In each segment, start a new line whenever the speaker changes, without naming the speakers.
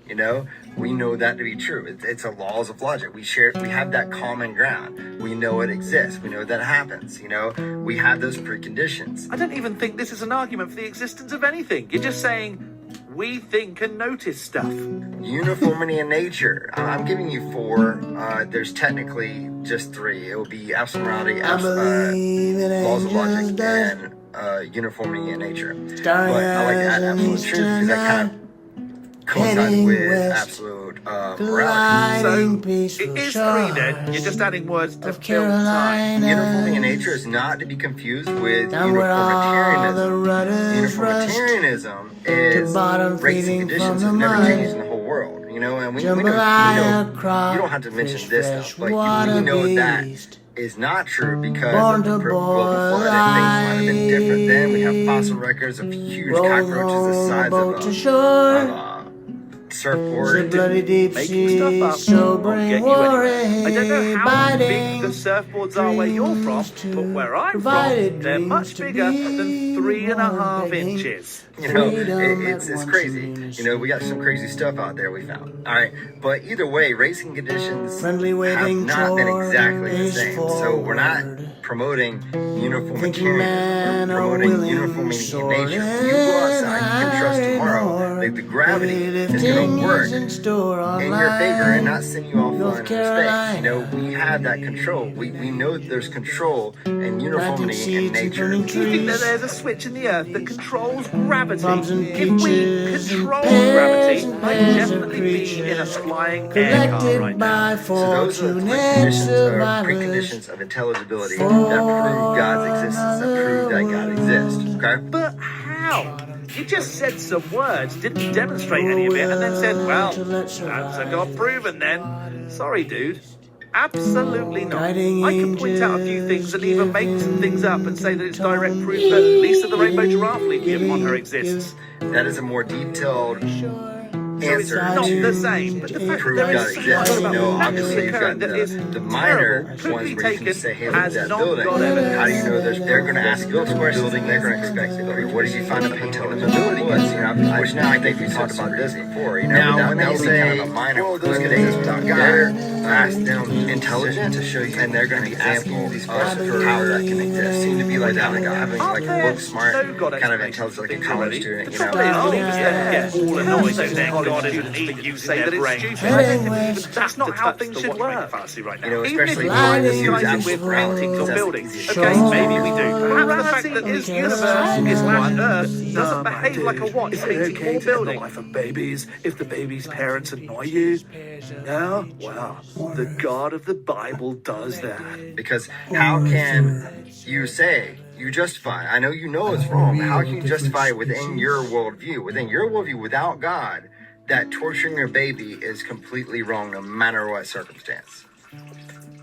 You know, we know that to be true. It's a laws of logic. We have that common ground. We know it exists. We know that happens. You know, we have those preconditions.
I don't even think this is an argument for the existence of anything. You're just saying we think and notice stuff.
Uniformity in nature. I'm giving you 4. There's technically just 3. It would be absolute morality, laws of logic, and uniformity in nature. But I like to add absolute truth because that kind of coincides with absolute morality.
So it is 3 then. You're just adding words to fill time.
Uniformity in nature is not to be confused with uniformitarianism. Uniformitarianism is rates and conditions have never changed in the whole world. You know, and we know you don't have to mention this stuff, but we know that is not true because of the global flood and things might have been different then. We have fossil records of huge cockroaches the size of surfboard.
Making stuff up. I'll get you anyway. I don't know how big the surfboards are where you're from, but where I'm from, they're much bigger than 3.5 inches.
You know, it's crazy. You know, we got some crazy stuff out there we found. All right, but either way, racing conditions have not been exactly the same. So we're not promoting uniformitarianism. We're promoting uniformity in nature. You go outside, you can trust tomorrow that the gravity is going to work in your favor and not send you off into space. You know, we have that control. We know that there's control and uniformity in nature.
Do you think that there's a switch in the earth that controls gravity? If we control gravity, I'd definitely be in a flying air car right now.
So those are the preconditions of intelligibility that prove God's existence, that prove that God exists. Okay?
But how? You just said some words, didn't demonstrate any of it, and then said, well, that's a God proven then. Sorry, dude. Absolutely not. I can point out a few things and even make some things up and say that it's direct proof that Lisa the Rainbow Giraffe leaping upon her exists.
That is a more detailed answer
not
to
the same, but the fact
prove
that there
God
is
exists.
something
You know,
about
obviously you've got the minor ones where you can say, hey, look at that building. How do you know they're going to ask you a question? They're going to expect it. What did you find about intelligibility was? You know, which now I think we talked about this before. You know, now when they say kind of a minor, well, those can exist without God. They're asked them intelligent to show you, and they're going to example these questions for how that can exist. Seem to be like that, like having like a book smart kind of intelligence, like a college student. You know,
get all annoyed that God isn't even using their brain. That's not how things should work.
You know, especially
Even if
use
with paintings or buildings. Okay, maybe we do. Perhaps the fact that this universe is one Earth doesn't behave like a watch painting or building.
Life of babies, if the baby's parents annoy you. No? Well, the God of the Bible does that.
Because how can you say, you justify, I know you know it's wrong, but how can you justify within your worldview, without God, that torturing your baby is completely wrong no matter what circumstance?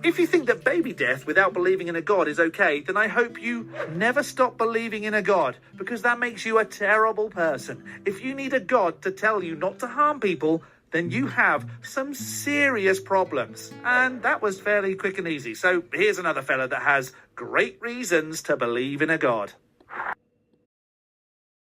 If you think that baby death without believing in a God is okay, then I hope you never stop believing in a God, because that makes you a terrible person. If you need a God to tell you not to harm people, then you have some serious problems. And that was fairly quick and easy. So here's another fella that has great reasons to believe in a God.